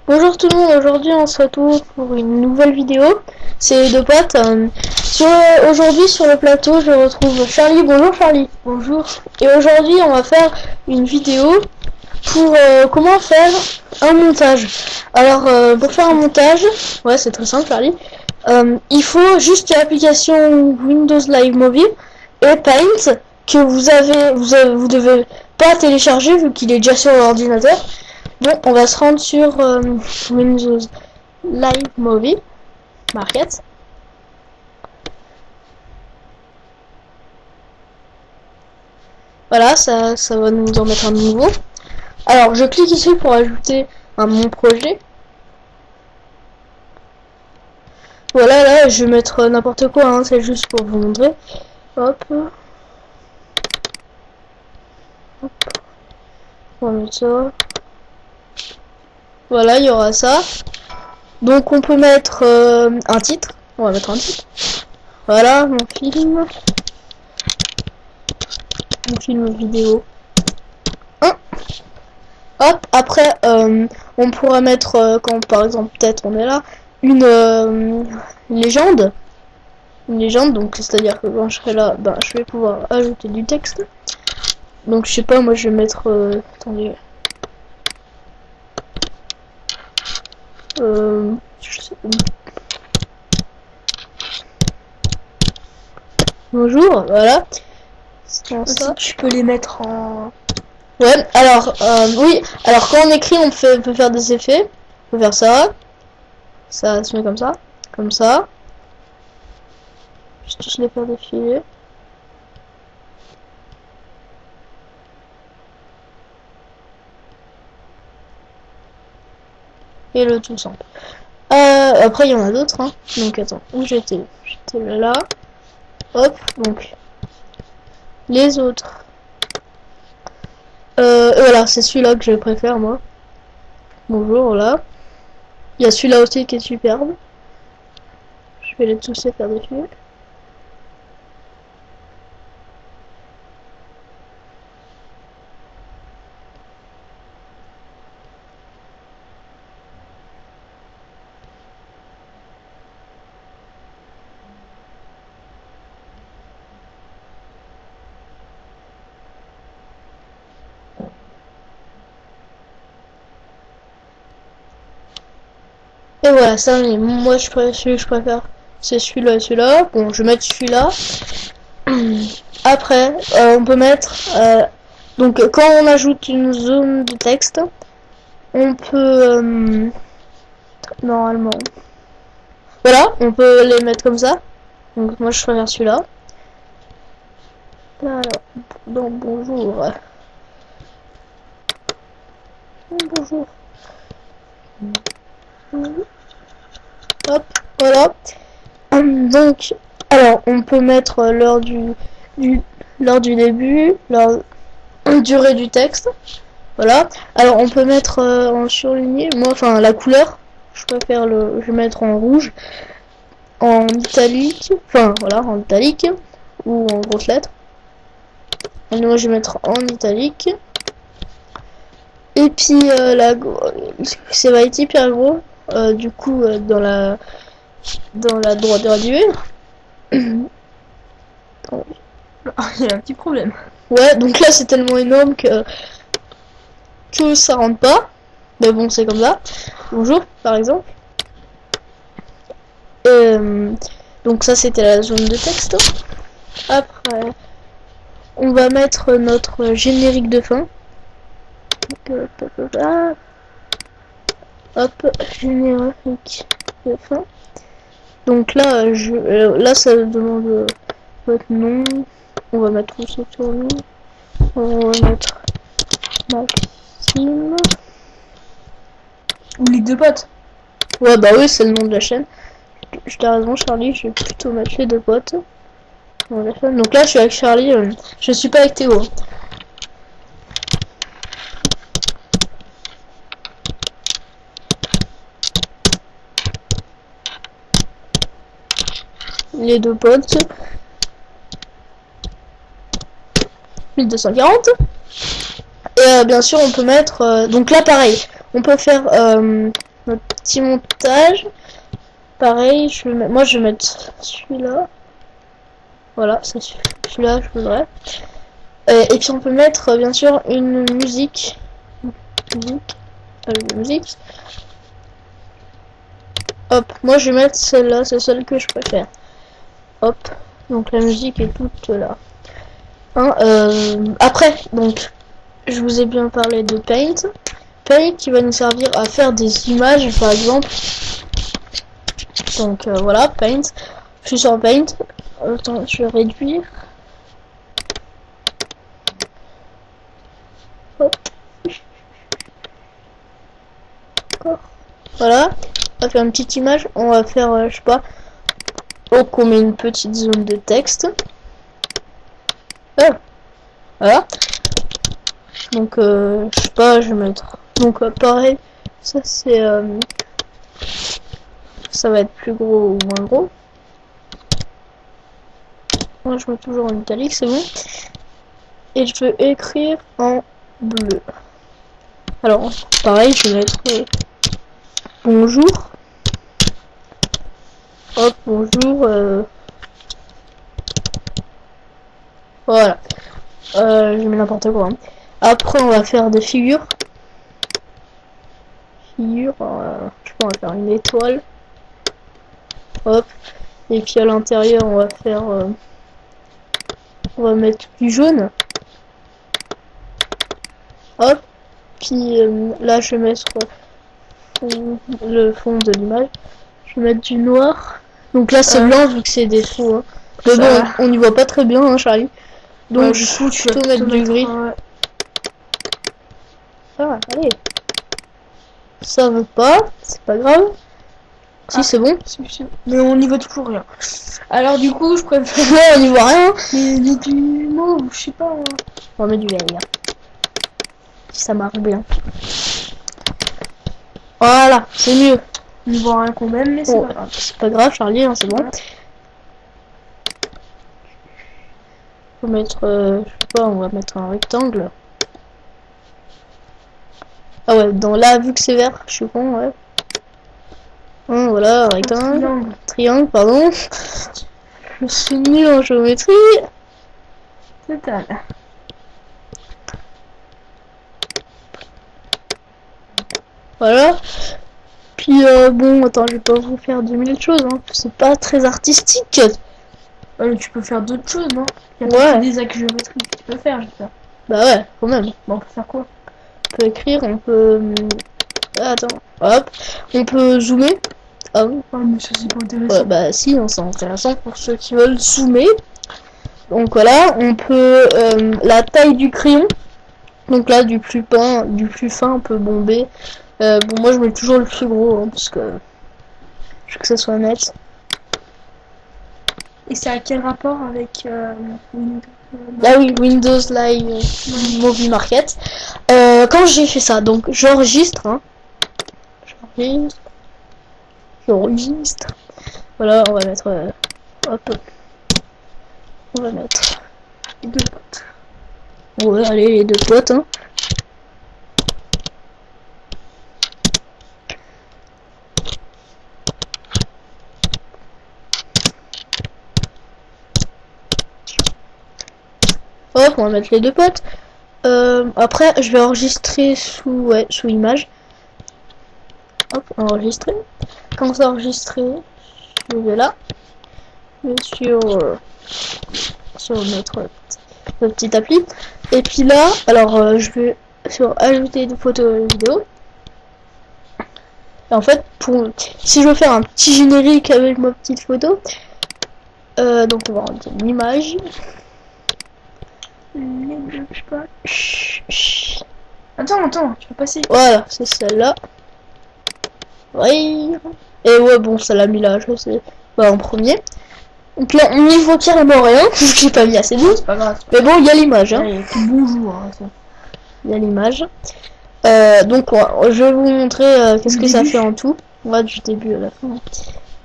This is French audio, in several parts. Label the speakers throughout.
Speaker 1: Bonjour tout le monde, aujourd'hui on se retrouve pour une nouvelle vidéo. C'est deux potes. Aujourd'hui sur le plateau je retrouve Charlie. Bonjour Charlie.
Speaker 2: Bonjour.
Speaker 1: Et aujourd'hui on va faire une vidéo pour comment faire un montage. Alors pour faire un montage, ouais c'est très simple Charlie. Il faut juste l'application Windows Live Movie et Paint que vous devez pas télécharger vu qu'il est déjà sur l'ordinateur. Bon, on va se rendre sur Windows Live Movie Market. Voilà, ça va nous en mettre un nouveau. Alors, je clique ici pour ajouter mon projet. Voilà, là, je vais mettre n'importe quoi, hein, c'est juste pour vous montrer. Hop. Hop. On va mettre ça. Voilà, il y aura ça. Donc on peut mettre un titre. On va mettre un titre. Voilà, mon film. Mon film vidéo. Hop, après, on pourra mettre, quand par exemple, peut-être on est là, une légende. Une légende, donc c'est-à-dire que quand je serai là, ben, je vais pouvoir ajouter du texte. Donc je sais pas, moi je vais mettre... attendez. Je sais pas. Bonjour, voilà.
Speaker 2: Ça, tu peux les mettre en...
Speaker 1: Ouais, alors, oui, alors quand on écrit, on peut faire des effets. On peut faire ça. Ça se met comme ça. Comme ça. Je les faire défiler. Et le tout simple. Après, il y en a d'autres, hein. Donc, attends, où j'étais? J'étais là. Hop, donc. Les autres. Voilà, c'est celui-là que je préfère, moi. Bonjour, là. Il y a celui-là aussi qui est superbe. Je vais les tous les faire défiler. Et voilà, ça, moi celui que je préfère, c'est celui-là et celui-là. Bon, je vais mettre celui-là. Après, on peut mettre... donc, quand on ajoute une zone de texte, on peut... normalement... Voilà, on peut les mettre comme ça. Donc, moi, je préfère celui-là. Alors, donc, bonjour. Bonjour. Hop, voilà. Donc, alors, on peut mettre l'heure du début, l'heure durée du texte. Voilà. Alors, on peut mettre en surligné. Moi, enfin, la couleur, je préfère je vais mettre en rouge, en italique. Enfin, voilà, en italique ou en grosses lettres. Et moi, je vais mettre en italique. Et puis, ça va être hyper gros. Du coup, dans la droiture du mur.
Speaker 2: Il y a un petit problème.
Speaker 1: Ouais, donc là c'est tellement énorme que ça rentre pas. Mais bon, c'est comme ça. Bonjour, par exemple. Donc ça c'était la zone de texte. Après, on va mettre notre générique de fin. Hop, générique de fin. Donc là, là ça demande votre nom. On va mettre tout ça sur nous. On va mettre Maxime.
Speaker 2: Ou les deux potes.
Speaker 1: Ouais, bah oui, c'est le nom de la chaîne. Je t'ai raison, Charlie, je vais plutôt mettre les deux potes. Donc là, je suis avec Charlie, je suis pas avec Théo. Les deux potes. 1240. Et bien sûr, on peut mettre... donc là, pareil, on peut faire notre petit montage. Pareil, moi je vais mettre celui-là. Voilà, ça suffit. Celui-là, je voudrais. Et puis on peut mettre bien sûr une musique. Musique. Hop, moi je vais mettre celle-là, c'est celle que je préfère. Hop, donc la musique est toute là. Hein, après, donc, je vous ai bien parlé de Paint. Paint qui va nous servir à faire des images, par exemple. Donc voilà, Paint. Je suis sur Paint. Attends, je vais réduire. Hop. Voilà. On va faire une petite image. On va faire, je sais pas. Donc on met une petite zone de texte. Voilà. Donc je sais pas, je vais mettre. Donc pareil. Ça c'est. Ça va être plus gros ou moins gros. Moi je mets toujours en italique, c'est bon. Et je veux écrire en bleu. Alors pareil, je vais mettre bonjour. Hop, bonjour. Voilà. Je mets n'importe quoi. Hein. Après on va faire des figures. Je sais pas, on va faire une étoile. Hop. Et puis à l'intérieur on va faire on va mettre du jaune. Hop. Puis là je vais mettre le fond de l'image. Je vais mettre du noir. Donc là c'est blanc vu que c'est des faux. Hein. Mais bon, on n'y voit pas très bien, hein, Charlie. Donc
Speaker 2: du coup tu
Speaker 1: peux mettre du gris. Ah, allez. Ça veut pas, c'est pas grave. Si c'est bon.
Speaker 2: Mais on n'y voit toujours rien. Alors du coup je préfère.
Speaker 1: Ouais, on n'y voit rien.
Speaker 2: Mais du mauve, je sais pas.
Speaker 1: On va mettre du vert. Si ça marche bien. Voilà, c'est mieux.
Speaker 2: On n'y voit rien quand même, mais c'est pas grave.
Speaker 1: C'est pas grave, Charlie, hein, c'est bon. Faut mettre, je sais pas, on va mettre un rectangle. Ah ouais, dans là, vu que c'est vert, je suis con, ouais. Voilà, rectangle. Triangle, pardon. Je suis nul en géométrie.
Speaker 2: Total.
Speaker 1: Voilà. Puis bon, attends, je vais pas vous faire 2000 choses, hein. C'est pas très artistique.
Speaker 2: Tu peux faire d'autres choses, non? Il y a
Speaker 1: Ouais.
Speaker 2: des actes géométriques que tu peux faire, j'espère.
Speaker 1: Bah ouais, quand même.
Speaker 2: Bon, on peut faire quoi?
Speaker 1: On peut écrire, on peut... Attends, hop. On peut zoomer. Ah oui.
Speaker 2: Oh, mais ça c'est pas intéressant.
Speaker 1: Ouais, bah si, c'est intéressant pour ceux qui veulent zoomer. Donc voilà, on peut... la taille du crayon. Donc là, du plus fin, on peut bomber. Bon, moi je mets toujours le plus gros, hein, parce que je veux que ça soit net.
Speaker 2: Et c'est à quel rapport avec
Speaker 1: Ah oui, Windows Live Movie Market. Quand j'ai fait ça, donc j'enregistre. Hein. J'enregistre. Voilà, on va mettre... hop. On va mettre les deux potes. Ouais, allez, les deux potes. Hein. Hop, on va mettre les deux potes. Après, je vais enregistrer sous image. Hop, enregistrer. Quand c'est enregistré, je vais là. Sur notre petite appli. Et puis là, alors je vais sur ajouter des photos et vidéos. Et en fait, si je veux faire un petit générique avec ma petite photo, donc on va rentrer une image.
Speaker 2: Je sais pas. Attends, tu peux passer.
Speaker 1: Voilà, c'est celle-là. Ouais. Et ouais, bon, ça l'a mis là, je sais. Bah, en premier. Donc là, on n'y voit carrément rien, j'ai pas mis assez de.
Speaker 2: C'est pas grave.
Speaker 1: Mais bon, il y a l'image. Hein.
Speaker 2: Ouais, bonjour. Hein,
Speaker 1: il y a l'image. Donc, ouais, je vais vous montrer qu'est-ce que ça fait en tout. Ouais, du début à la fin.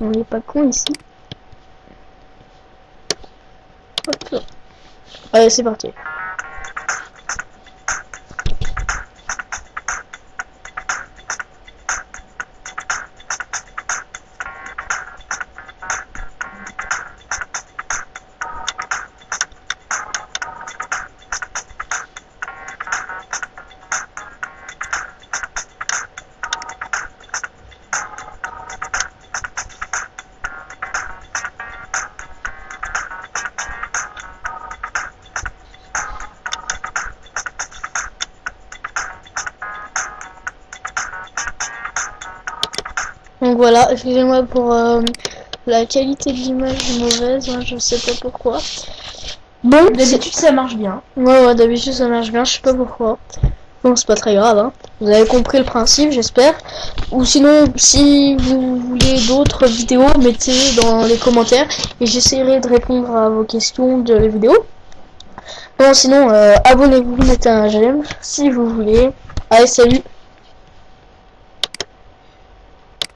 Speaker 1: On n'est pas con ici. Hop. Allez, c'est parti. Donc voilà, excusez-moi pour la qualité de l'image mauvaise, hein, je sais pas pourquoi. Bon,
Speaker 2: D'habitude, ça marche bien.
Speaker 1: ouais, d'habitude ça marche bien, je sais pas pourquoi. Bon, c'est pas très grave, hein. Vous avez compris le principe, j'espère. Ou sinon, si vous voulez d'autres vidéos, mettez dans les commentaires et j'essaierai de répondre à vos questions de la vidéo. Bon, sinon, abonnez-vous, mettez un j'aime si vous voulez. Allez, salut!